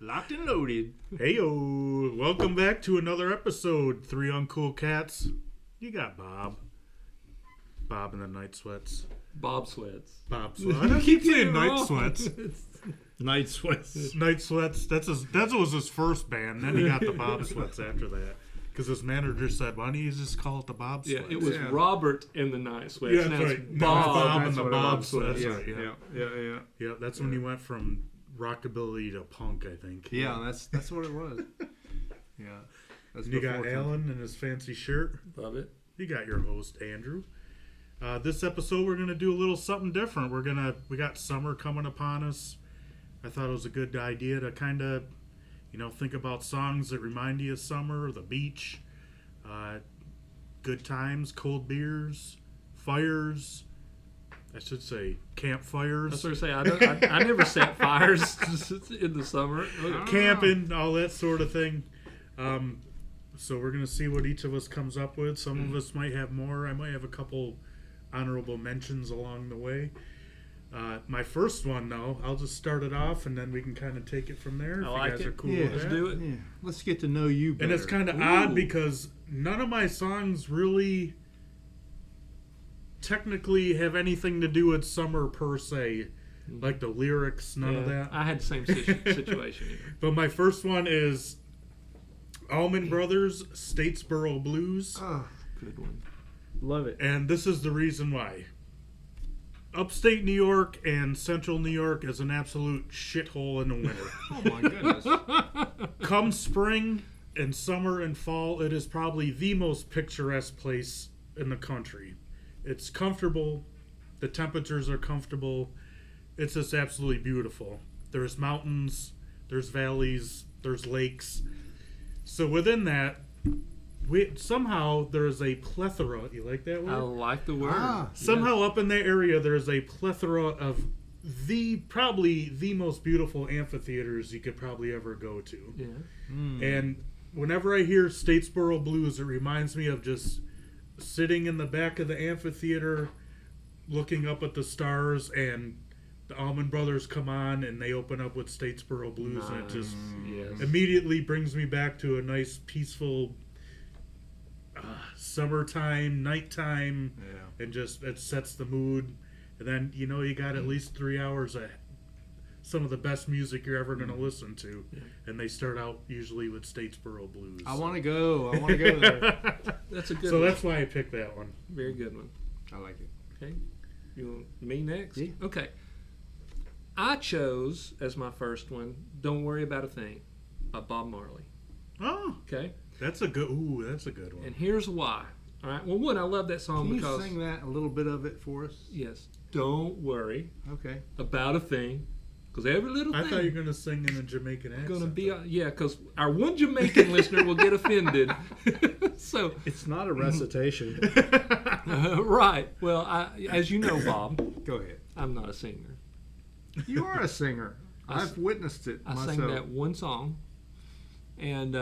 Locked and loaded. Heyo, welcome back to another episode. 3 Uncool Cats. You got Bob. Bob in the night sweats. Bob Sweats. Bob sweats. I keep saying night sweats. Night sweats. Night sweats. That was his first band. Then he got the Bob sweats after that. Because his manager said, "Why don't you just call it the Bob sweats?" Yeah, it was Robert and the Night Sweats. Yeah, now that's it's right. Bob and the Bob sweats. Yeah, Right, yeah. Yeah, that's when he went from rockabilly to punk, I think. Yeah, that's what it was. Yeah. That's And you got before Alan in his fancy shirt. Love it. You got your host, Andrew. This episode, we're going to do a little something different. We got summer coming upon us. I thought it was a good idea to kind of, think about songs that remind you of summer, the beach, good times, cold beers, fires. I should say campfires. That's what I say. I never set fires in the summer. Camping, all that sort of thing. So we're going to see what each of us comes up with. Some of us might have more. I might have a couple honorable mentions along the way. My first one, though, I'll just start it off, and then we can kind of take it from there. I like you guys it. are cool Yeah, with let's that. do it. Yeah. Let's get to know you better. And it's kind of odd because none of my songs really technically have anything to do with summer per se. Like the lyrics, none of that. I had the same situation here. But my first one is Allman Brothers, Statesboro Blues. Oh, Good one. love it. And this is the reason why. Upstate New York and Central New York is an absolute shithole in the winter. Oh, my goodness. Come spring and summer and fall, it is probably the most picturesque place in the country. It's comfortable. The temperatures are comfortable. It's just absolutely beautiful. There's mountains, there's valleys, there's lakes. So within that, somehow there is a plethora. You like that word? I like the word. Somehow up in that area, there's a plethora of probably the most beautiful amphitheaters you could probably ever go to. Yeah. And whenever I hear Statesboro Blues, it reminds me of just sitting in the back of the amphitheater, looking up at the stars, and the Allman Brothers come on, and they open up with Statesboro Blues, and it just Yes. immediately brings me back to a nice, peaceful summertime, nighttime, and just it sets the mood. And then you got at least 3 hours of some of the best music you're ever going to listen to, and they start out usually with Statesboro Blues. I want to go. I want to go there. That's a good So one. that's why I picked that one. Very good one. I like it. Okay. You want me next? Yeah. Okay. I chose as my first one, Don't Worry About a Thing by Bob Marley. Oh, Okay. that's a good one. And here's why. All right. Well, one, I love that song Can you because sing that, a little bit of it for us? yes, don't worry Okay. about a thing, because every little I thing thought you were going to sing in a Jamaican accent. going to be because our one Jamaican listener will get offended. So It's not a recitation. right. Well, as you know, Bob, Go ahead. I'm not a singer. You are a singer. I I've witnessed it I myself. sang that one song and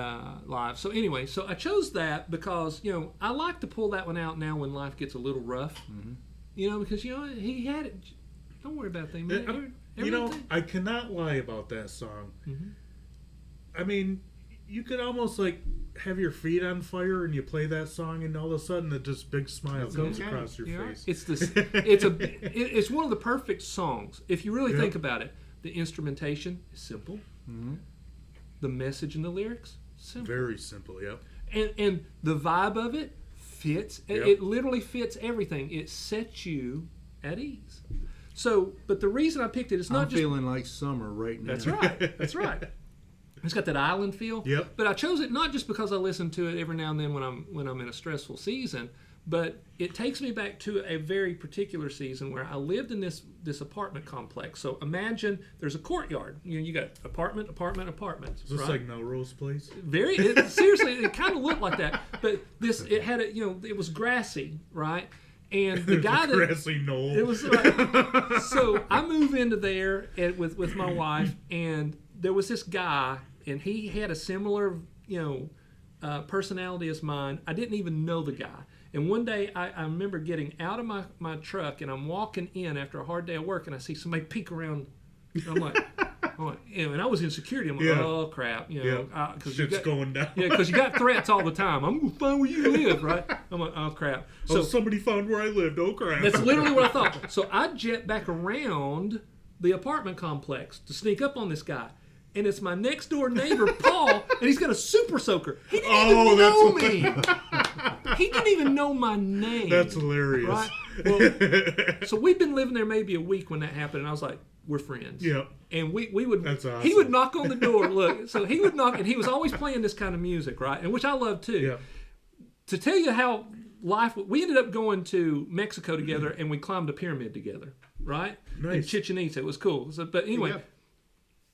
live. So anyway, so I chose that because I like to pull that one out now when life gets a little rough. Mm-hmm. Because he had it. Don't worry about a thing, man. Everything. I cannot lie about that song. Mhm. I mean, you could almost like have your feet on fire and you play that song, and all of a sudden, a just big smile comes okay. across your Yeah. face. It's one of the perfect songs if you really Yep. think about it. The instrumentation is simple. Mm-hmm. The message and the lyrics simple. Very simple. Yep. And the vibe of it fits. Yep. It literally fits everything. It sets you at ease. So, but the reason I picked it is not I'm just feeling like summer right now. that's right. That's right. It's got that island feel. Yep. But I chose it not just because I listen to it every now and then when I'm in a stressful season, but it takes me back to a very particular season where I lived in this apartment complex. So imagine there's a courtyard. You got apartment. Is this right? like Melrose Place? Seriously, it kind of looked like that. But it had it was grassy, right? And the guy that grassy knoll. it was like, so I move into there with my wife, and there was this guy, and he had a similar personality as mine. I didn't even know the guy. And one day I remember getting out of my truck, and I'm walking in after a hard day of work, and I see somebody peek around. And I'm like, And I was in security. I'm like, Yeah. oh crap, because Shit's going down. Yeah, because you got threats all the time. I'm gonna find where you live, right? I'm like, oh crap. So somebody found where I lived. Oh crap. That's literally what I thought. So I jet back around the apartment complex to sneak up on this guy. And it's my next door neighbor, Paul, and he's got a super soaker. He didn't even know me. He didn't even know my name. That's hilarious. Right? Well, so we'd been living there maybe a week when that happened, and I was like, we're friends. Yeah. And we would. That's awesome. He would knock on the door. Look, so he would knock, and he was always playing this kind of music, right? And which I love too. Yeah. To tell you how we ended up going to Mexico together, and we climbed a pyramid together, right? Nice. In Chichen Itza. It was cool. So, but anyway. Yeah.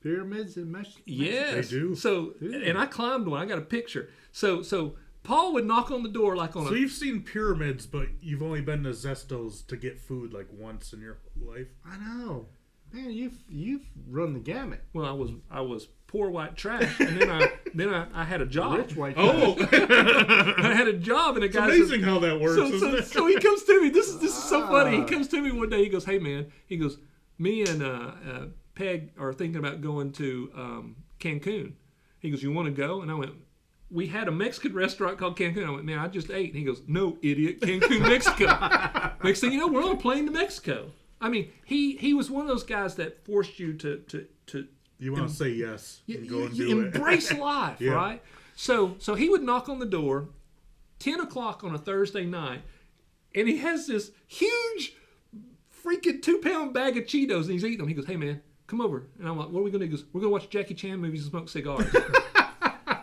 Pyramids in Mexico. Yes. They do. So, and I climbed one. I got a picture. So Paul would knock on the door like on So you've seen pyramids, but you've only been to Zestos to get food like once in your life. I know. Man, you've run the gamut. Well, I was poor white trash, and then I had a job. Rich white. Oh, I had a job, and a guy amazing how that works, isn't it? So he comes to me. This is so funny. He comes to me one day. He goes, "Hey man," he goes, "Me and Peg are thinking about going to Cancun." He goes, "You want to go?" And I went, "We had a Mexican restaurant called Cancun." I went, "Man, I just ate." And he goes, "No, idiot, Cancun, Mexico." Next thing you know, we're on a plane to Mexico. I mean, he was one of those guys that forced you to You want to say yes and go and do it. embrace life, Yeah. right? So he would knock on the door, 10 o'clock on a Thursday night, and he has this huge freaking 2-pound bag of Cheetos, and he's eating them. He goes, "Hey man, come over." And I'm like, "What are we gonna do?" He goes, "We're gonna watch Jackie Chan movies and smoke cigars."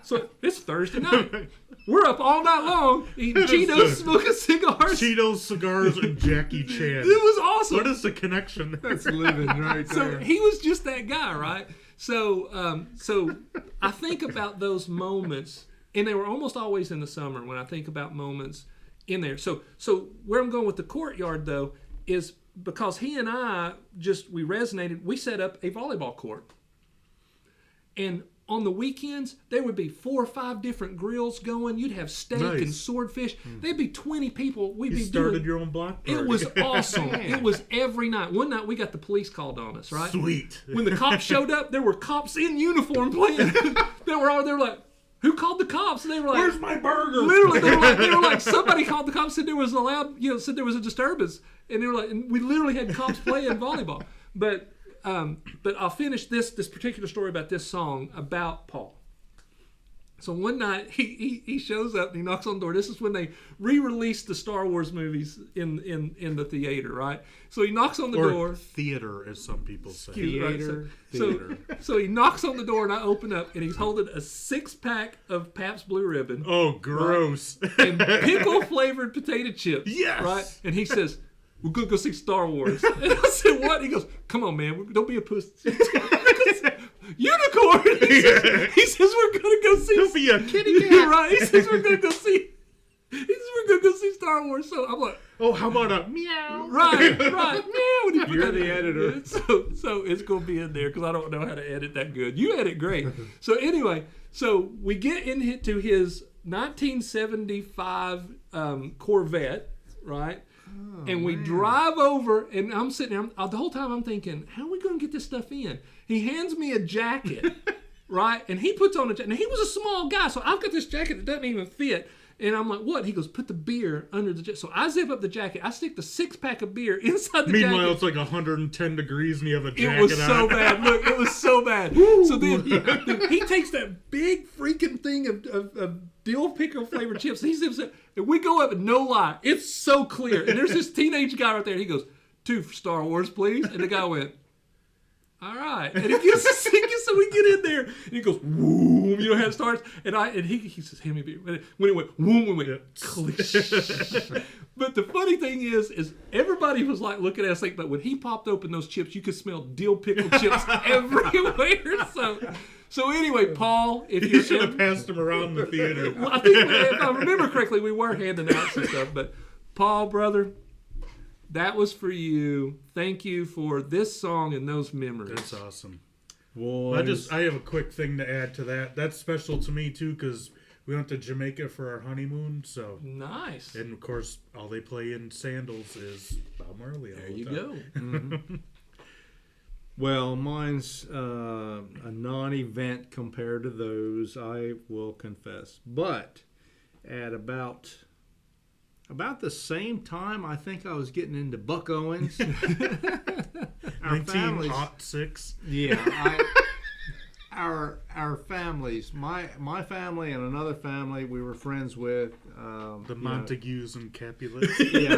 So it's Thursday night. We're up all night long eating Cheetos, smoking cigars. Cheetos, cigars, and Jackie Chan. It was awesome. What is the connection there? That's living right So there. he was just that guy, right? So I think about those moments, and they were almost always in the summer when I think about moments in there. So where I'm going with the courtyard though is because he and I we resonated. We set up a volleyball court, and on the weekends, there would be 4 or 5 different grills going. You'd have steak Nice. and swordfish. There'd be 20 people. We'd You be started doing. your own block party. It was awesome. It was every night. One night we got the police called on us, right? Sweet. When the cops showed up, there were cops in uniform playing. They were all there like, "Who called the cops?" And they were like, Where's my burger? Literally, they were like, somebody called the cops, said there was said there was a disturbance, and they were like, and we literally had cops playing volleyball. But I'll finish this particular story about this song about Paul. So one night he shows up and he knocks on the door. This is when they re-released the Star Wars movies in the theater, right? So he knocks on the Or door. theater, as some people say. Cute, right? Theater. So he knocks on the door and I open up and he's holding a 6-pack of Pabst Blue Ribbon Oh, gross. and pickle flavored potato chips. Yes! Right? And he says, "We're gonna go see Star Wars." And I said, "What?" He goes, "Come on, man, don't be a pussy." Unicorn. He says we're gonna go see. Don't be a kitty cat. Right? He says we're gonna go see. Star Wars. So I'm like, Oh, how about a meow? right, meow. You're the editor. So it's gonna be in there because I don't know how to edit that good. You edit great. So anyway, so we get into his 1975 Corvette, right? And we drive over, and I'm sitting there. The whole time I'm thinking, how are we going to get this stuff in? He hands me a jacket, right? And he puts on a jacket. Now, he was a small guy, so I've got this jacket that doesn't even fit. And I'm like, "What?" He goes, "Put the beer under the jacket." So I zip up the jacket. I stick the 6-pack of beer inside the Meanwhile, jacket. it's like 110 degrees and you have a jacket It was so on. bad. Look, it was so bad. So then he takes that big freaking thing of dill pickle flavored chips. He zips it, and we go up, and no lie, it's so clear. And there's this teenage guy right there. And he goes, "2 for Star Wars, please." And the guy went, "All right." And he gives us tickets, so we get in there, and he goes, "Whoom," you know how it starts. And he says, "Hand me a beer." When it went, "Whoom," we went, "Clish." But the funny thing is everybody was like looking at us like, but when he popped open those chips, you could smell dill pickle chips everywhere. So anyway, Paul, if You you should have passed him around the theater. well, I think if I remember correctly, we were handing out some stuff. But Paul, brother, that was for you. Thank you for this song and those memories. That's awesome. Boys. I have a quick thing to add to that. That's special to me too because we went to Jamaica for our honeymoon. So, Nice. and of course, all they play in sandals is Bob Marley. There you go. Well, mine's a non-event compared to those, I will confess. But at about the same time, I think I was getting into Buck Owens. Our families, 1906. yeah, our families, my family and another family we were friends with. The Montagues and Capulets. Yeah,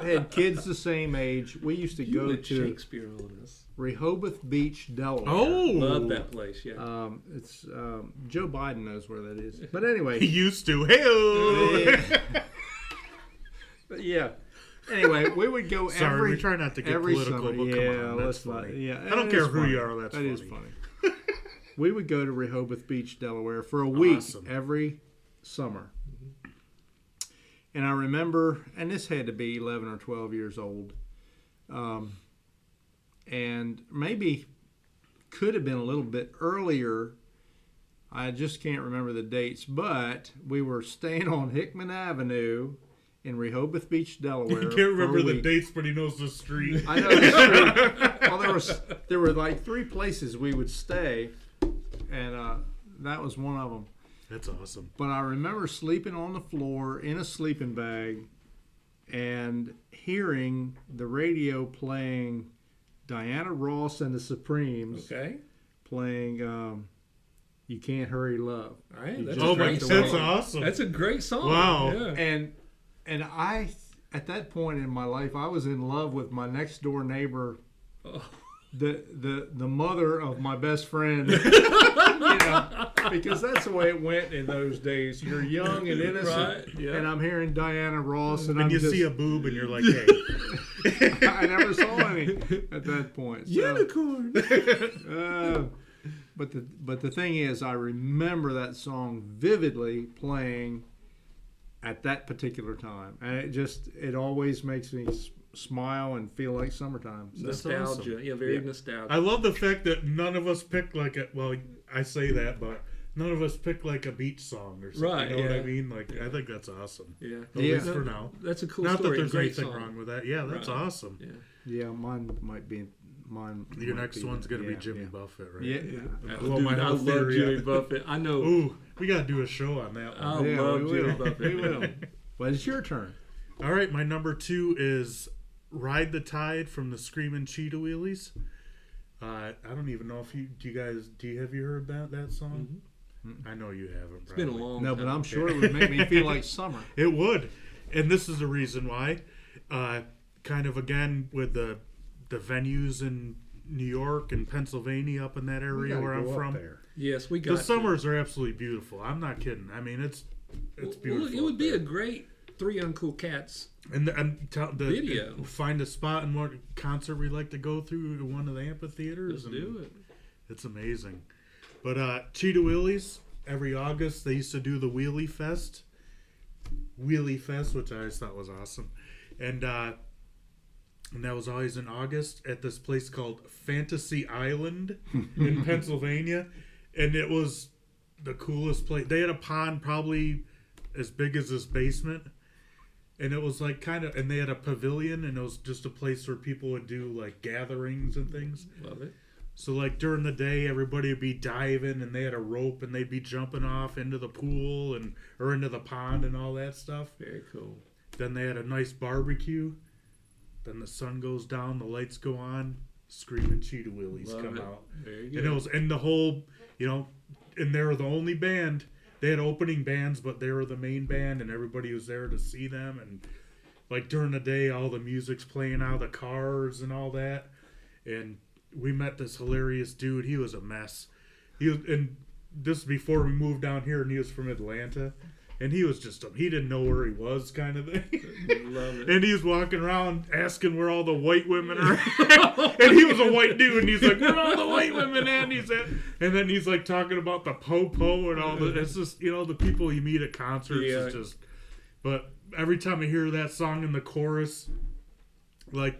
they had kids the same age. We used to go let to Shakespeare on us. Rehoboth Beach, Delaware. Oh, Love that place. Yeah. It's Joe Biden knows where that is. But anyway, he used to. Hey, but yeah. Anyway, we would go sorry, we try not to get every political, summer. but Yeah, come on, that's let's not. funny. Yeah, I don't it care is who funny. you are. That's That funny. is funny. We would go to Rehoboth Beach, Delaware, for a week Awesome. every summer. And I remember, and this had to be 11 or 12 years old, and maybe could have been a little bit earlier. I just can't remember the dates, but we were staying on Hickman Avenue in Rehoboth Beach, Delaware. He can't remember for a the week. dates, but he knows the street. I know the street. Well, there were like 3 places we would stay, and that was one of them. That's awesome. But I remember sleeping on the floor in a sleeping bag and hearing the radio playing Diana Ross and the Supremes Okay. playing You Can't Hurry Love. All right. You That's just a Oh my, great have to song. that's awesome. That's a great song. Wow. Yeah. And I, at that point in my life, I was in love with my next door neighbor, Oh. the mother of my best friend. You know, because that's the way it went in those days. You're young and innocent, Right, yeah. and I'm hearing Diana Ross, and and I'm you just, see a boob, and you're like, hey. I never saw any at that point. So, Unicorn. but the thing is, I remember that song vividly playing at that particular time, and it always makes me smile and feel like summertime. So. Nostalgia. awesome. Yeah, very Yeah. nostalgic. I love the fact that none of us picked like a. Well, I say that, but none of us picked like a beach song or something. Right, You know what I yeah. mean? Like, I think that's awesome. Yeah. At Yeah. least for now. That's a cool Not story. that there's Great anything song. wrong with that. Yeah, that's Right. awesome. Yeah. Yeah, mine might be mine. Your might next be one's that. gonna be Yeah, Jimmy yeah. Buffett, right? Yeah, Blow Dude, my I whole love theory Jimmy up. Buffett. I know. Ooh, we gotta do a show on that one. I Yeah, love we Jimmy will. Buffett. We will. Well, it's your turn. All right, my number 2 is "Ride the Tide" from the Screamin' Cheetah Wheelies. I don't even know if you have you heard that song? I know you haven't. It's been a long No, time. but I'm sure it would make me feel like summer. It would, and this is the reason why. Kind of again with the venues in New York and Pennsylvania, up in that We area gotta where I'm go up from. there. Yes, we got The to. summers are absolutely beautiful. I'm not kidding. I mean, it's Well, beautiful. it would up be there. a great 3 Uncool Cats. And video. Find a spot and what concert we like to go through to one of the Let's amphitheaters. and do it. It's amazing. But Cheetah Wheelies, every August they used to do the Wheelie Fest, which I always thought was awesome, and that was always in August at this place called Fantasy Island in Pennsylvania, and it was the coolest place. They had a pond probably as big as this basement. And it was like and they had a pavilion, and it was just a place where people would do like gatherings and things. Love it. So like during the day, everybody would be diving, and they had a rope, and they'd be jumping off into the pool or into the pond and all that stuff. Very cool. Then they had a nice barbecue. Then the sun goes down, the lights go on, Screaming Cheetah Wheelies Love come it. out, Very good. and it was the whole, and they were the only band. They had opening bands, but they were the main band, and everybody was there to see them. And like during the day, all the music's playing out of the cars and all that. And we met this hilarious dude. He was a mess. And this is before we moved down here, and he was from Atlanta. And he was he didn't know where he was, kind of thing. Love it. And he was walking around asking where all the white women are. And he was a white dude, and he's like, "Where are all the white women at?" And then he's like talking about the po-po and all the. It's just the people you meet at concerts is just. But every time I hear that song in the chorus, like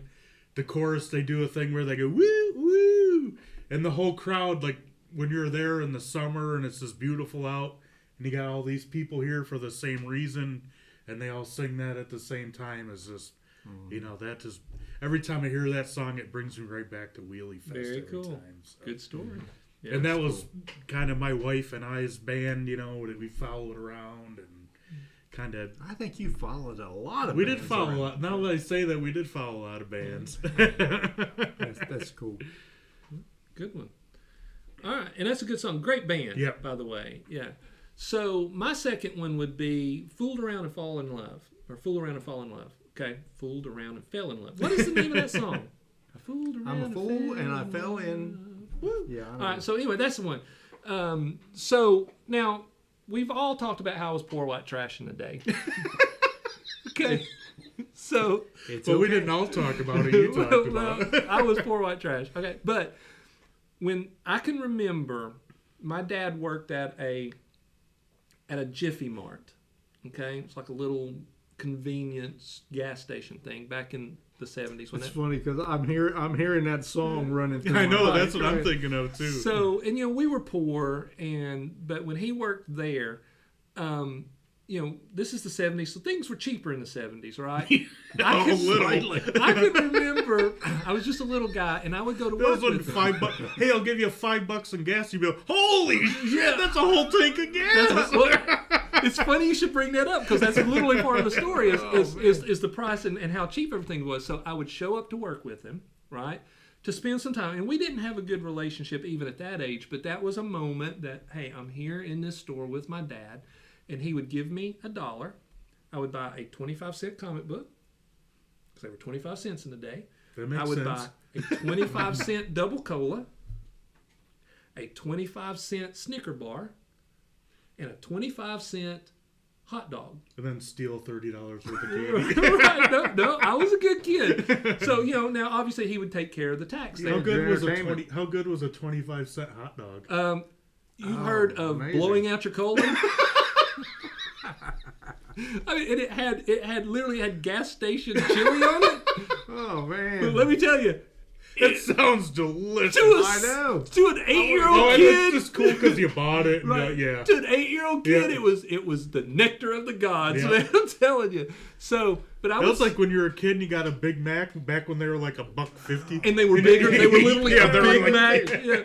the chorus, they do a thing where they go woo woo, and the whole crowd, like when you're there in the summer and it's just beautiful out. And you got all these people here for the same reason, and they all sing that at the same time. It's just You know, that just every time I hear that song, it brings me right back to Wheelie Fest. Very every cool. time, so. Good story. Yeah, And that that's was kind of my wife and I's band, you know, that we followed around and kind of. I think you followed a lot of. We did bands follow a around. lot. Now that I say that, we did follow a lot of bands. That's cool. good one. All right, and that's a good song. Great band, Yep. by the way. Yeah. So my second one would be "Fooled Around and Fall in Love," or "Fool Around and Fall in Love." Okay, "Fooled Around and Fell in Love." What is the name of that song? I fooled around. I'm a fool and I in fell in. love. Woo. Yeah. I All know. right. So anyway, that's the one. So now we've all talked about how I was poor white trash in the day. Okay. So. It's But we okay. didn't all talk about it. You talked Well, about it. I was poor white trash. Okay, but when I can remember, my dad worked at a Jiffy Mart. Okay, it's like a little convenience gas station thing back in the 70s. When It's that, funny because I'm hearing that song running through. I know, my that's what I'm mind. thinking of, too. so, and we were poor, but when he worked there, this is the 70s, so things were cheaper in the 70s, right? I can remember, I was just a little guy, and I would go to That work was when with him. $5. Hey, I'll give you $5 in gas. You'd be like, holy shit, that's a whole tank of gas. It's funny you should bring that up because that's literally part of the story is the price and how cheap everything was. So I would show up to work with him, right, to spend some time. And we didn't have a good relationship even at that age, but that was a moment that, hey, I'm here in this store with my dad, and he would give me $1. I would buy a 25-cent comic book because they were 25 cents in the day. That makes I would sense. buy a 25-cent double cola, a 25-cent Snicker bar, and a 25-cent hot dog. And then steal $30 worth of candy. Right? No, I was a good kid. So now obviously he would take care of the tax. How There. good was entertainment. How good was a 25-cent hot dog? You heard of amazing. blowing out your colon? I mean, and it had literally had gas station chili on it. Oh But man. let me tell you, It sounds delicious. I know. to an 8-year-old Oh, and kid. it's just cool because you bought it. And, Right. yeah. To an 8-year-old kid, Yeah. it was the nectar of the gods, Yeah. man. I'm telling you. So, but I That was was like when you were a kid and you got a Big Mac back when they were like $1.50. and they were bigger. They were literally Yeah, a they were Big like- Mac. Yeah.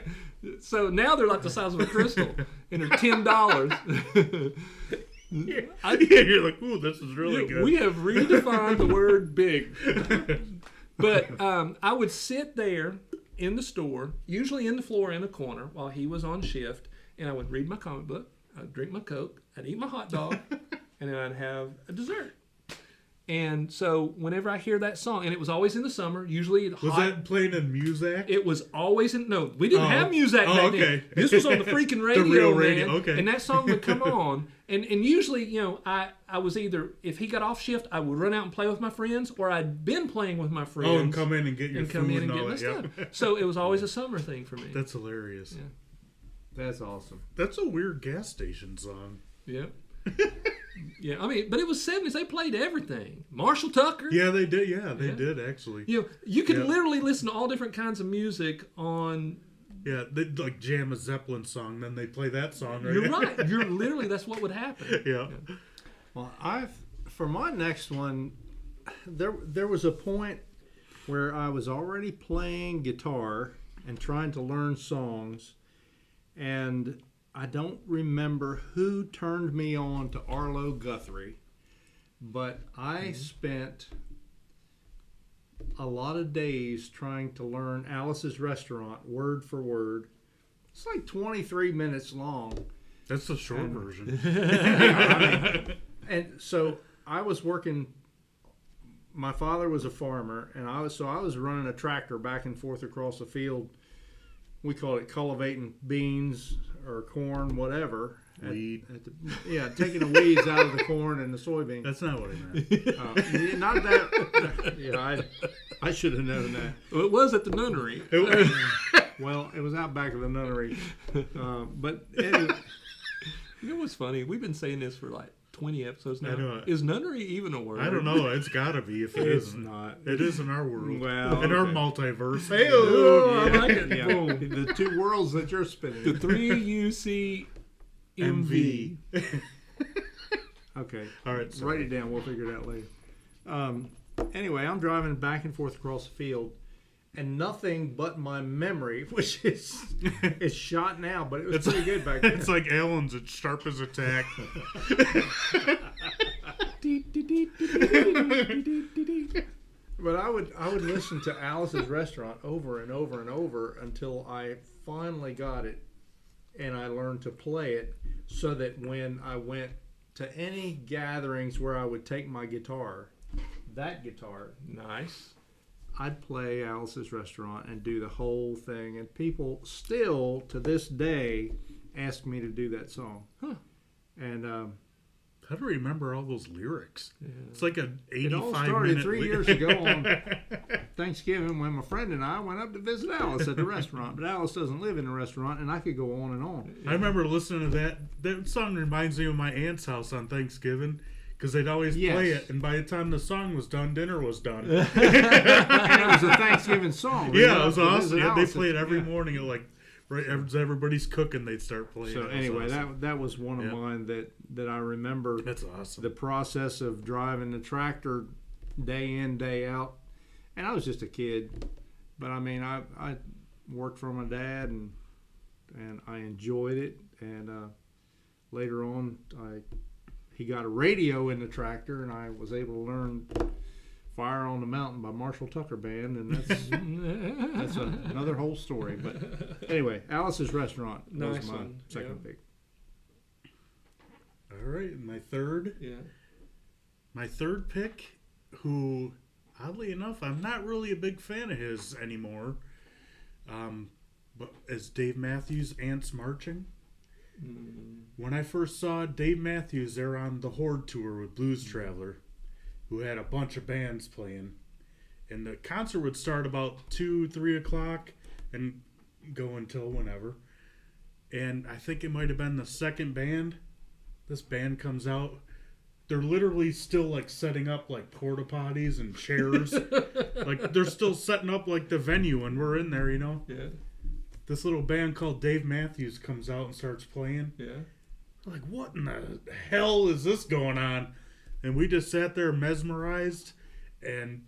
So now they're like the size of a crystal, and they're $10. Yeah, you're like, ooh, this is really good. We have redefined the word big. But I would sit there in the store, usually in the floor in a corner, while he was on shift, and I would read my comic book, I'd drink my Coke, I'd eat my hot dog, and then I'd have a dessert. And so whenever I hear that song, and it was always in the summer, usually Was hot. that playing in Muzak? It was always in. No, we didn't Oh. have music Oh, back okay. then. This was on the freaking radio, real radio, man. okay. And that song would come on, and usually, I was either, if he got off shift, I would run out and play with my friends, or I'd been playing with my friends. Oh, and come in and get your and food come in and and get all my that. stuff. So it was always a summer thing for me. That's hilarious. Yeah. That's awesome. That's a weird gas station song. Yeah. Yeah, I mean, but it was 70s. They played everything. Marshall Tucker. Yeah, they did. Yeah, they Yeah. did actually. You could Yeah. literally listen to all different kinds of music on. Yeah, they like jam a Zeppelin song, then they play that song. Right? You're right. You're literally, that's what would happen. Yeah. Well, for my next one, there was a point where I was already playing guitar and trying to learn songs, and I don't remember who turned me on to Arlo Guthrie, but I spent a lot of days trying to learn Alice's Restaurant word for word. It's like 23 minutes long. That's the short version. And so I was working. My father was a farmer, and I was running a tractor back and forth across the field. We call it cultivating beans or corn, whatever. Weed. Taking the weeds out of the corn and the soybean. That's not what I meant. Not that. Yeah, I should have known that. Well, it was at the nunnery. Well, it was out back of the nunnery. But anyway, You know what's funny? We've been saying this for like 20 episodes now. I know. Is nunnery even a word? I don't know. It's got to be if it it's isn't. not. It is in our world. Well, in our okay. multiverse. Hey, Oh, I like it. Yeah, Boom. the two worlds that you're spinning. The 3UCMV. MV. Okay. All right. Write it down. We'll figure it out later. anyway, I'm driving back and forth across the field, and nothing but my memory, which is shot now, but it was pretty good back then. It's like Alan's as sharp as a tack. But I would listen to Alice's Restaurant over and over and over until I finally got it, and I learned to play it, so that when I went to any gatherings where I would take my guitar, that guitar, Nice. I'd play Alice's Restaurant and do the whole thing, and people still to this day ask me to do that song. Huh. And How do I remember all those lyrics? Yeah. It's like an 85 it all started minute 3 years ago on Thanksgiving when my friend and I went up to visit Alice at the restaurant. But Alice doesn't live in a restaurant, and I could go on and on. I remember listening to that. That song reminds me of my aunt's house on Thanksgiving, because they'd always play Yes. it, and by the time the song was done, dinner was done. And it was a Thanksgiving song. We Yeah, went it was up to awesome. visit Yeah, they Alice play it every yeah. morning at like right as everybody's cooking, they'd start playing. So it. It was anyway, awesome. that was one of Yeah. mine that I remember. That's awesome. The process of driving the tractor day in, day out. And I was just a kid. But I mean, I worked for my dad, and I enjoyed it. And later on, he got a radio in the tractor, and I was able to learn Fire on the Mountain by Marshall Tucker Band, and that's another whole story. But anyway, Alice's Restaurant was Nice my one, second yeah. pick. All right, and my third pick, who oddly enough I'm not really a big fan of his anymore, but is Dave Matthews' Ants Marching. When I first saw Dave Matthews there on the Horde tour with Blues Traveler, who had a bunch of bands playing, and the concert would start about 2-3 o'clock and go until whenever, and I think it might have been the second band. This band comes out, they're literally still like setting up like porta potties and chairs. Like they're still setting up like the venue, and we're in there, you know. Yeah. This little band called Dave Matthews comes out and starts playing. Yeah. I'm like, what in the hell is this going on? And we just sat there mesmerized, and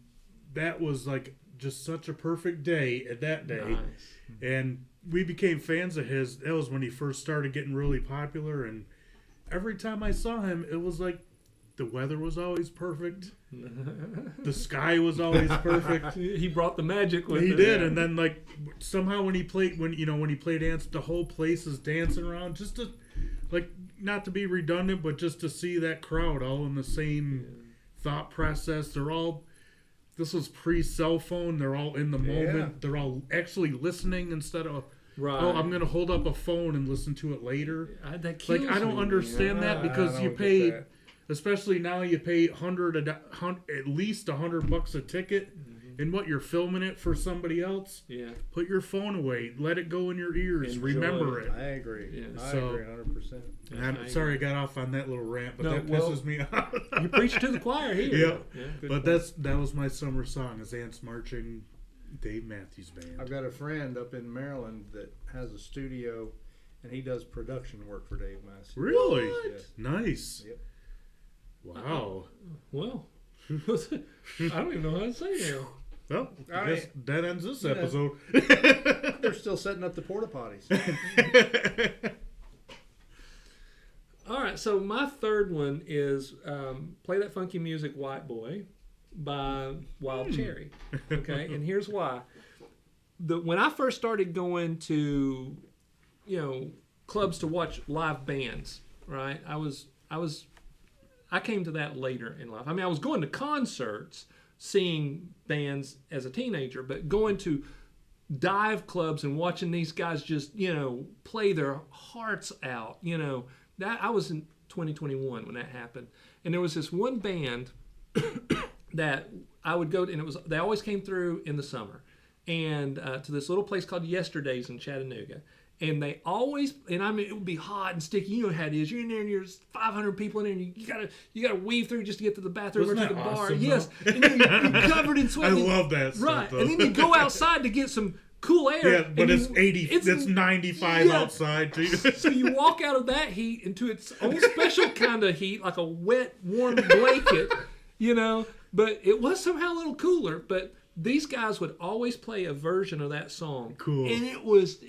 that was like just such a perfect day at that day. Nice. And we became fans of his. That was when he first started getting really popular, and every time I saw him, it was like the weather was always perfect. The sky was always perfect. He brought the magic with He it. did, and then like somehow when he played dance, the whole place is dancing around, just to like, not to be redundant, but just to see that crowd all in the same thought process. This was pre-cell phone. They're all in the moment. They're all actually listening instead of, Right. oh, I'm gonna hold up a phone and listen to it later. That kills Like, I don't me, understand man. that, because you pay, especially now, you pay at least $100 a ticket, and what, you're filming it for somebody else. Yeah. Put your phone away. Let it go in your ears. Enjoy Remember it. it. I agree. Yeah. I So- agree 100%. And I'm sorry I got off on that little rant, but No, that well, pisses me off. You preach to the choir here. Yeah. Good But point. that was my summer song, is Ants Marching, Dave Matthews Band. I've got a friend up in Maryland that has a studio, and he does production work for Dave Matthews. Really? Yes. Nice. Yep. Wow. Well, I don't even know how to say now. Well, I All guess right. that ends this Yeah. episode. They're still setting up the porta potties. All right, so my third one is Play That Funky Music, White Boy by Wild Cherry. Okay, and here's why. When I first started going to, clubs to watch live bands, right? I came to that later in life. I mean, I was going to concerts, seeing bands as a teenager, but going to dive clubs and watching these guys just, play their hearts out, that I was in 2021 when that happened. And there was this one band that I would go to, and they always came through in the summer, and to this little place called Yesterdays in Chattanooga. And they always, and I mean, it would be hot and sticky. You know how it is. You're in there, and there's 500 people in there, and you gotta weave through just to get to the bathroom Wasn't or to that the bar. awesome, Yes, though? and then you're covered in sweat. I love that stuff, right? though. And then you go outside to get some cool air. Yeah, but and it's 80. It's 95 yeah. outside too. So you walk out of that heat into its own special kind of heat, like a wet, warm blanket, But it was somehow a little cooler. But these guys would always play a version of that song. Cool. And it was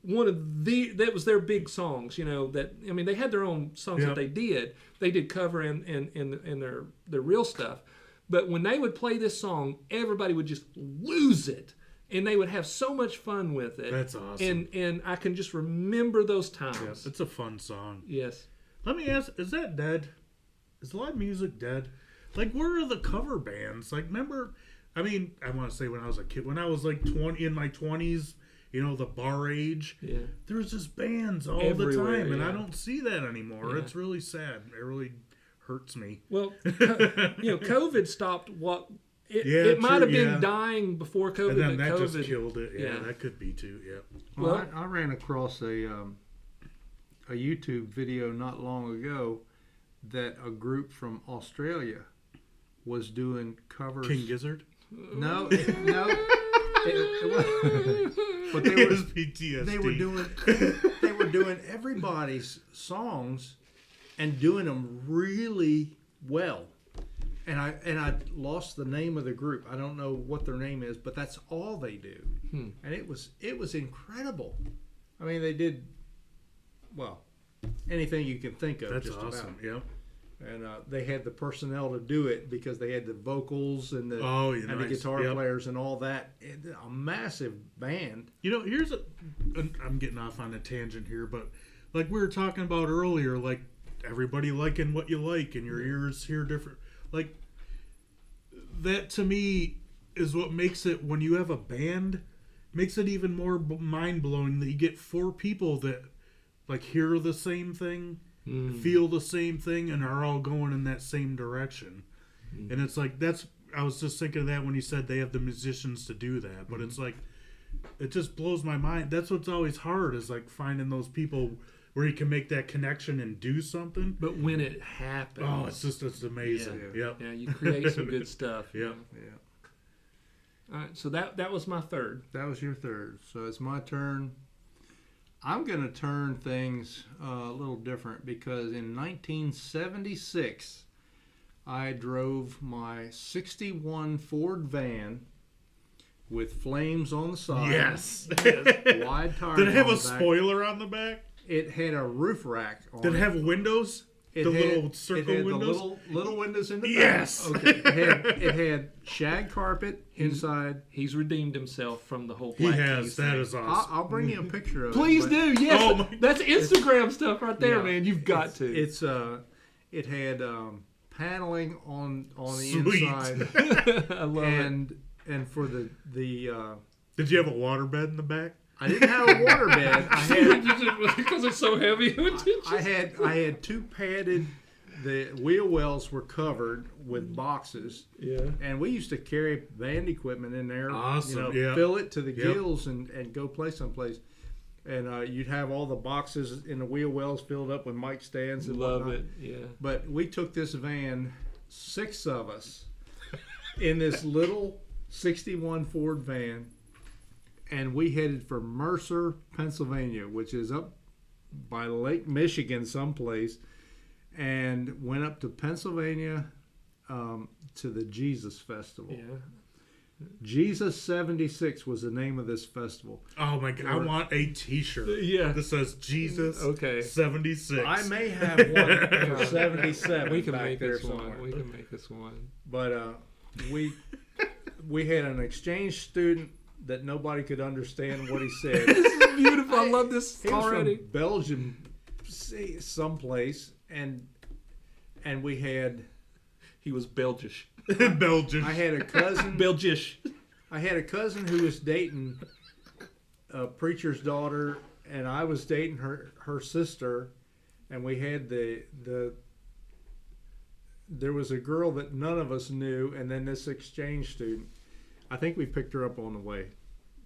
one of that was their big songs. That I mean, they had their own songs that they did. They did cover and their real stuff. But when they would play this song, everybody would just lose it. And they would have so much fun with it. That's awesome. And I can just remember those times. Yes, it's a fun song. Yes. Let me ask, is that dead? Is live music dead? Like, where are the cover bands? Like, remember, I mean, I want to say when I was a kid, when I was like in my 20s, the bar age, there was just bands all Everywhere, the time, and I don't see that anymore. It's really sad. It really hurts me. Well, COVID stopped what... It might have been dying before COVID, and then but that COVID just killed it. Yeah, that could be too. Yeah. Well, I ran across a YouTube video not long ago that a group from Australia was doing covers. King Gizzard? No. But they It was PTSD. They were doing everybody's songs and doing them really well. And I lost the name of the group. I don't know what their name is, but that's all they do. And it was incredible. I mean, they did anything you can think of. That's just awesome. About. Yeah. And they had the personnel to do it because they had the vocals and the nice. guitar players and all that. A massive band. I'm getting off on a tangent here, but like we were talking about earlier, like everybody liking what you like and your ears hear different. Like, that to me is what makes it, when you have a band, makes it even more mind-blowing that you get 4 people that, like, hear the same thing, feel the same thing, and are all going in that same direction. And it's like, I was just thinking of that when you said they have the musicians to do that, but it's like, it just blows my mind. That's what's always hard, is like finding those people where you can make that connection and do something. But when it happens... it's amazing. Yeah, you create some good stuff. Yeah. All right, so that was my third. That was your third. So it's my turn. I'm going to turn things a little different because in 1976, I drove my 61 Ford van with flames on the side. Yes. Wide tires. Did it have on a the back. spoiler on the back? It had a roof rack on Did it have windows? Little circle windows? The little windows in the back. Yes. Okay. It had shag carpet inside. He's redeemed himself from the whole He Black has. Keys That thing. is awesome. I'll bring you a picture of Please it. do. Yes. Oh That's Instagram stuff right there, man. You've got to. It's it had paneling on the Sweet. I inside, love it. and for the Did you have a waterbed in the back? I didn't have a water bed. Because it's so heavy. I had 2 padded. The wheel wells were covered with boxes. Yeah. And we used to carry band equipment in there. Awesome, Fill it to the gills and go play someplace. And you'd have all the boxes in the wheel wells filled up with mic stands and Love whatnot. it. Yeah. But we took this van, 6 of us, in this little 61 Ford van, and we headed for Mercer, Pennsylvania, which is up by Lake Michigan someplace, and went up to Pennsylvania to the Jesus Festival. Yeah. Jesus 76 was the name of this festival. Oh my God! I want a T-shirt. Yeah. That says Jesus. Okay. 76. I may have one for 77. We can back make there this somewhere. one. We can make this one. But we had an exchange student that nobody could understand what he said. This is beautiful. I love this He was already. from Belgium, someplace, and we had. He was Belgish. Belgian. I had a cousin. Belgish. I had a cousin who was dating a preacher's daughter, and I was dating her sister, and we had there was a girl that none of us knew, and then this exchange student. I think we picked her up on the way.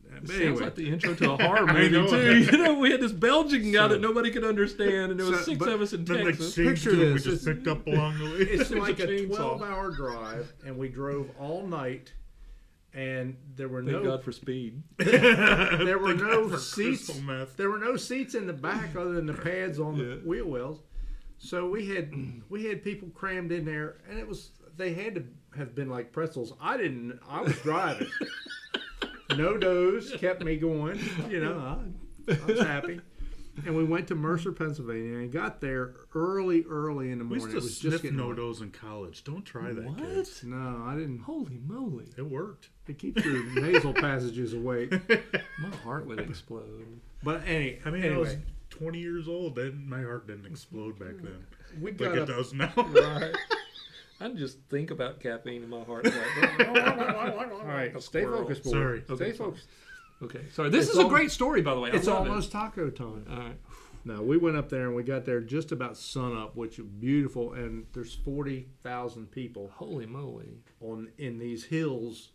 But Sounds anyway, like the intro to a horror movie know. too. We had this Belgian guy that nobody could understand, and there was 6 of us in Then Texas. exchange Picture student we this. just picked up along the way. it's There's like a a chainsaw. 12-hour drive, and we drove all night, and there were Thank no God for speed. there were Thank no God for seats. crystal meth. There were no seats in the back other than the pads on the wheel wells. So we had people crammed in there, and it was they had to have been like pretzels. I was driving. No dose kept me going. You know, I was happy. And we went to Mercer, Pennsylvania, and got there early in the morning. We used to it was sniff just getting no-dos in college. Don't try that, What? kids. No, I didn't. Holy moly! It worked. It keeps your nasal passages awake. My heart would explode. But I was anyway, 20 years old. Then my heart didn't explode back then. we Like got it up. does now. Right. I just think about caffeine in my heart. Like, All right. a Stay squirrel. focused, boy. Sorry. Stay Okay, focused. Okay, sorry. This It's is a al- great story, by the way. I It's love it. almost taco time. All right. No, we went up there and we got there just about sunup, which is beautiful. And there's 40,000 people Holy moly! in these hills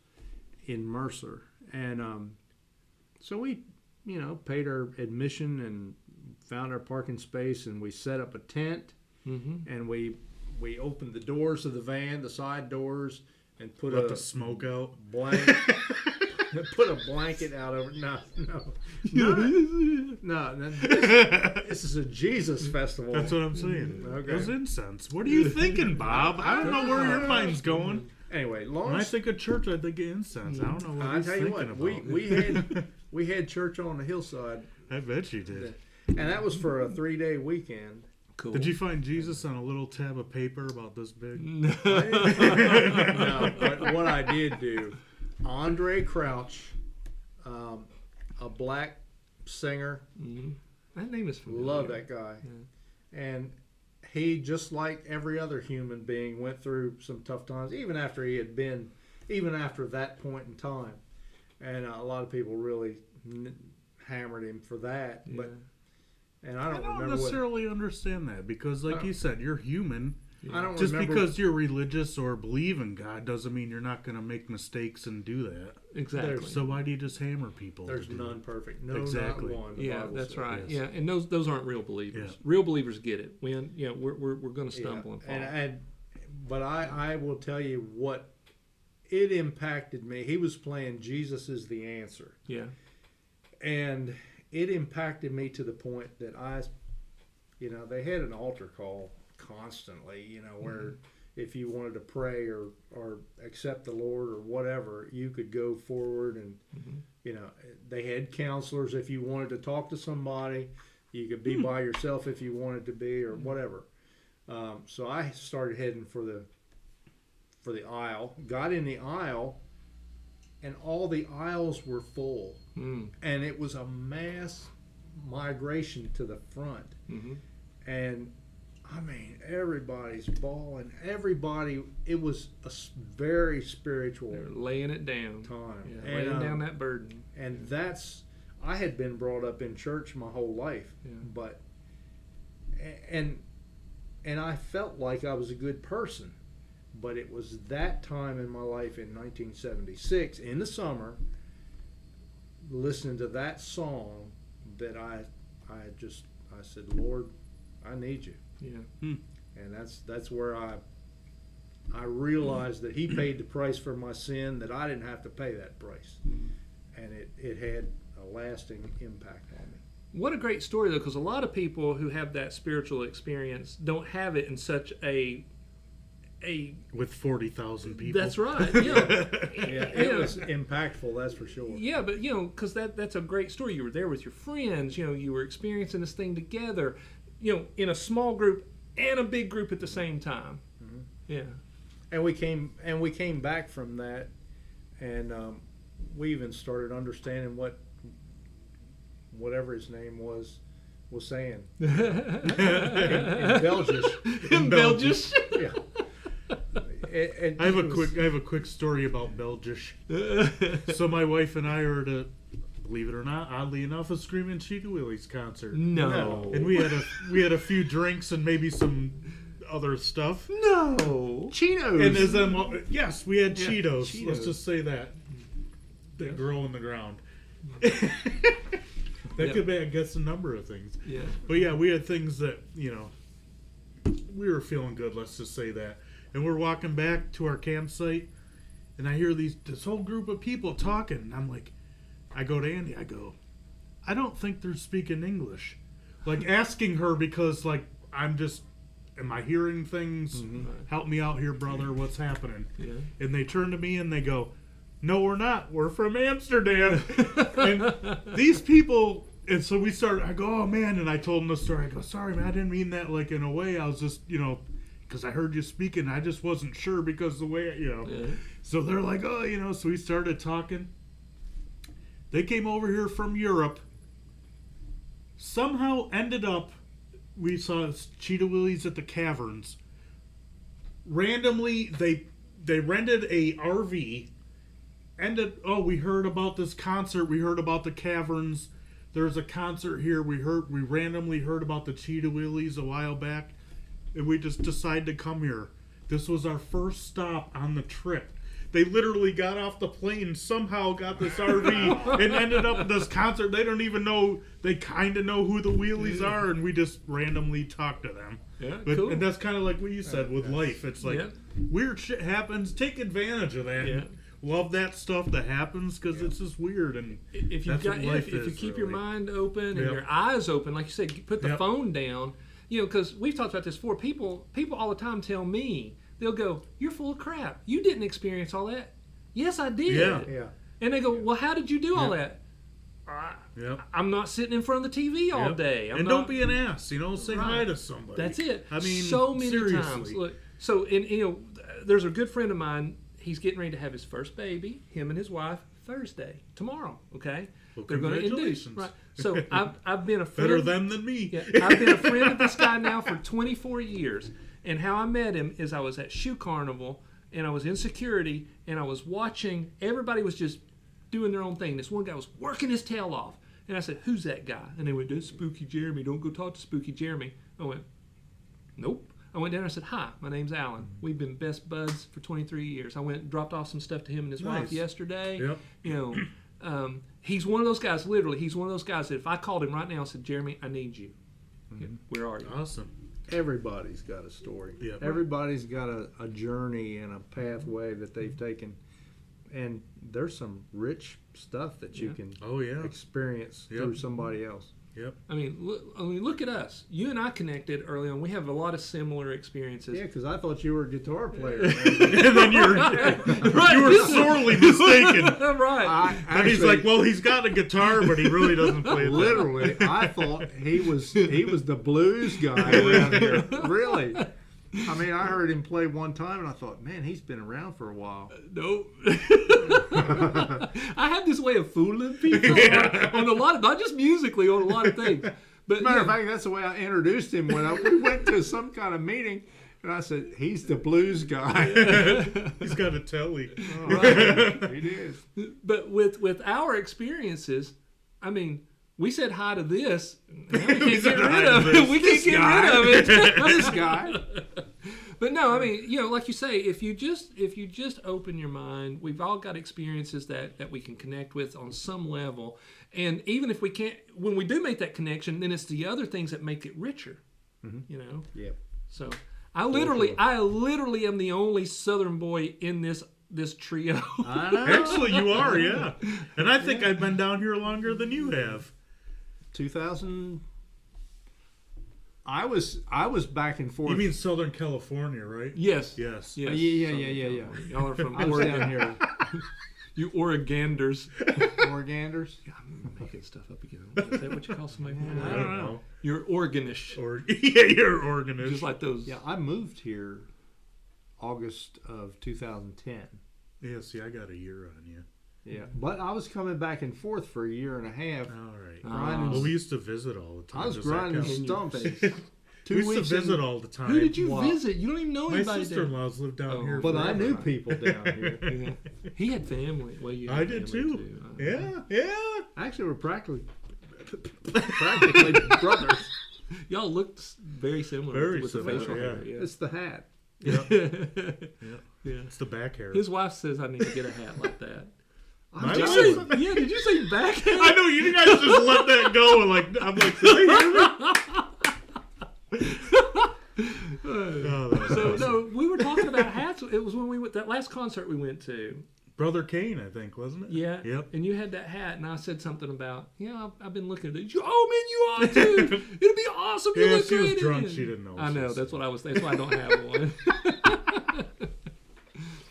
in Mercer, and so we, paid our admission and found our parking space, and we set up a tent, Mm-hmm. and we opened the doors of the van, the side doors, and put Let a the smoke out. blanket. Put a blanket out over. No. This is a Jesus festival. That's what I'm saying. Okay. It was incense. What are you thinking, Bob? I don't know where your mind's going. Anyway, When long I think of church, I think of incense. I don't know what I he's tell you thinking what, about. we had church on the hillside, I bet you did. and that was for a 3-day weekend. Cool. Did you find Jesus on a little tab of paper about this big? No, but what I did do, Andre Crouch, a black singer, Mhm. That name is familiar. love that guy, and he, just like every other human being, went through some tough times, even after that point in time, and a lot of people really hammered him for that, Yeah. but. And I I don't don't remember what. necessarily understand that because, like you said, you're human. I don't Just remember. because you're religious or believe in God doesn't mean you're not going to make mistakes and do that. Exactly. So why do you just hammer people? There's to do none it? perfect. No, Exactly. not one. the Yeah, Bible that's says. right. yes. Yeah, and those aren't real believers. Yeah. Real believers get it. When we're going to stumble and fall. But I will tell you what it impacted me. He was playing Jesus is the answer, Yeah. and it impacted me to the point that they had an altar call constantly. Where if you wanted to pray or accept the Lord or whatever, you could go forward and they had counselors if you wanted to talk to somebody. You could be by yourself if you wanted to be or whatever. So I started heading for the aisle. Got in the aisle, and all the aisles were full, and it was a mass migration to the front. Mm-hmm. And I mean, everybody's bawling. Everybody. It was a very spiritual They're laying it down. time. Yeah, And, laying down that burden. and I had been brought up in church my whole life, Yeah. but and I felt like I was a good person, but it was that time in my life in 1976 in the summer, listening to that song, that I said, Lord, I need you, Yeah. and that's where I realized that He paid the price for my sin, that I didn't have to pay that price, and it had a lasting impact on me. What a great story, though, because a lot of people who have that spiritual experience don't have it in such a With 40,000 people. That's right. Yeah. Yeah, it was impactful, that's for sure. Yeah, but because that's a great story. You were there with your friends. You were experiencing this thing together. In a small group and a big group at the same time. Mm-hmm. Yeah. And we came back from that, and we even started understanding whatever his name was saying in Belgium. In Belgium. Yeah. I have a quick story about Belgium. So my wife and I are at believe it or not, oddly enough, a Screaming Cheetah Willies concert. No. And we had a few drinks and maybe some other stuff. No. Cheetos. And as yes, we had Yeah, Cheetos. Cheetos. Let's just say that that grow in the ground. That could be, I guess, a number of things. Yeah. But yeah, we had things that we were feeling good. Let's just say that. And we're walking back to our campsite, and I hear this whole group of people talking. And I'm like, I go to Andy. I go, I don't think they're speaking English. Like asking her because like I'm just am I hearing things? Help me out here, brother. What's happening? Yeah. And they turn to me and they go, no, we're not. We're from Amsterdam. And these people, and so I go, oh man. And I told them the story. I go, sorry, man, I didn't mean that like in a way. I was just, because I heard you speaking. I just wasn't sure because the way, Yeah. So they're like, oh, so we started talking. They came over here from Europe. Somehow ended up, we saw Cheetah Willies at the Caverns. Randomly, they rented a RV. We heard about this concert. We heard about the Caverns. There's a concert here. We randomly heard about the Cheetah Willies a while back. And we just decided to come here. This was our first stop on the trip. They literally got off the plane, somehow got this RV, and ended up at this concert. They don't even know. They kind of know who the Wheelies are, and we just randomly talk to them. Yeah, But, cool. And that's kind of like what you said with life. It's like weird shit happens. Take advantage of that. Yeah. Love that stuff that happens because it's just weird. And if you that's what life if you is, keep your really. mind open and Yep. your eyes open, like you said, put the Yep. phone down. Because we've talked about this before. People all the time tell me, they'll go, "You're full of crap. You didn't experience all that." Yes, I did. Yeah. And they go, "Well, how did you do all Yep. that?" Yep. I'm not sitting in front of the TV all Yep. day. And don't be an ass. Say hi Right. to somebody. That's it. I mean, so many seriously. times. Look, so there's a good friend of mine. He's getting ready to have his first baby. Him and his wife Thursday, tomorrow. Okay, Well, they're going to induce. congratulations. Right. So I've been a friend. Better them than me. Yeah, I've been a friend of this guy now for 24 years. And how I met him is I was at Shoe Carnival and I was in security and I was watching. Everybody was just doing their own thing. This one guy was working his tail off. And I said, "Who's that guy?" And they went, "That's Spooky Jeremy. Don't go talk to Spooky Jeremy." I went, "Nope." I went down and I said, "Hi, my name's Alan. We've been best buds for 23 years." I went and dropped off some stuff to him and his wife Nice. yesterday. Yep. He's one of those guys, literally, he's one of those guys that if I called him right now and said, "Jeremy, I need you." Where are you? Awesome. Everybody's got a story. Yeah. Everybody's got a journey and a pathway that they've taken. And there's some rich stuff that you Yeah. can Oh yeah. experience Yep. through somebody else. Yep. I mean, look at us. You and I connected early on. We have a lot of similar experiences. Yeah, because I thought you were a guitar player. And then you were sorely mistaken. Right. And he's like, well, he's got a guitar, but he really doesn't play it. literally, I thought he was the blues guy around here. Really. I mean, I heard him play one time, and I thought, man, he's been around for a while. No. I have this way of fooling people on a lot of, not just musically, on a lot of things. But Matter of fact, that's the way I introduced him when we went to some kind of meeting, and I said, he's the blues guy. He's got a telly. Right. He is. But with our experiences, I mean, we said hi to this. Now we can't get rid of it. We can't get rid of it. This guy. But no, I mean, like you say, if you just open your mind, we've all got experiences that we can connect with on some level. And even if we can't, when we do make that connection, then it's the other things that make it richer. Yep. So I literally am the only Southern boy in this trio. I know. Actually, you are, yeah. And I think I've been down here longer than you have. 2000. I was back and forth. You mean Southern California, right? Yes. Yes. Yes. Yeah. Y'all are from I was down Oregon. here. You Oreganders. Oreganders. I'm making stuff up again. Is that what you call somebody? I don't know. You're Oreganish. Yeah, you're an organist. Just like those. Yeah, I moved here August of 2010. Yeah, see, I got a year on you. Yeah, but I was coming back and forth for a year and a half. All right. Grinding. Well, we used to visit all the time. I was Does that grinding count? stumps. We 2 used to weeks visit in, all the time. Who did you Wow. visit? You don't even know My anybody there. sister-in-laws lived down Oh. here. but I forever. knew people down here. Yeah. He had family. Well, you. I had did family too. Yeah. Actually, we're practically brothers. Y'all looked very similar. Very with similar, the facial yeah. hair. Yeah. It's the hat. Yep. Yeah. It's the back hair. His wife says I need to get a hat like that. My Did you wife- say? Yeah. Did you say back hair? I know you guys just let that go, and I'm like, did I hear me? Oh, that's So awesome. no, we were talking about hats. It was when we went that last concert we went to. Brother Kane, I think, wasn't it? Yeah. Yep. And you had that hat, and I said something about, I've been looking at it. Oh, man, you ought to. It'd be awesome. You Yeah, look she was great in drunk. it. She didn't know. I know. She's- That's why I don't have one.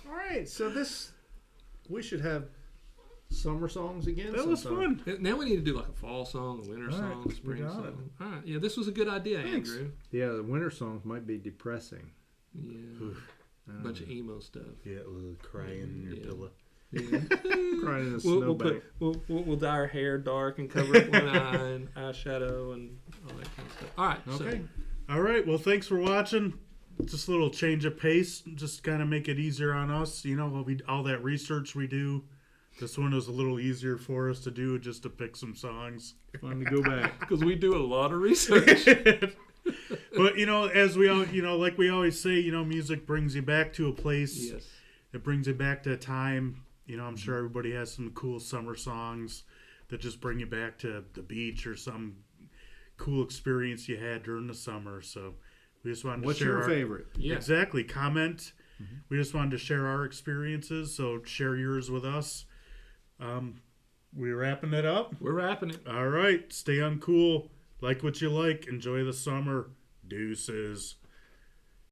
All right, so we should have summer songs again. That was sometime. fun. Now we need to do like a fall song, a winter All right, song, a spring we got song. it. All right. Yeah, this was a good idea, Thanks. Andrew. Yeah, the winter songs might be depressing. Yeah. Bunch of emo stuff. Yeah, crying in your Yeah. pillow. Yeah. Crying in a We'll snowbank. we'll dye our hair dark and cover up one eye and eyeshadow and all that kind of stuff. All right. Okay. All right. Well, thanks for watching. Just a little change of pace, just kind of make it easier on us. All that research we do. This one was a little easier for us to do, just to pick some songs. Fun to go back. Because we do a lot of research. But as we all, like we always say, music brings you back to a place. Yes. It brings you back to a time. I'm sure everybody has some cool summer songs that just bring you back to the beach or some cool experience you had during the summer. So we just wanted to What's share your our, favorite? Yeah. Exactly. Comment. We just wanted to share our experiences. So share yours with us. We're wrapping it up. We're wrapping it. All right. Stay uncool. Like what you like. Enjoy the summer. Deuces.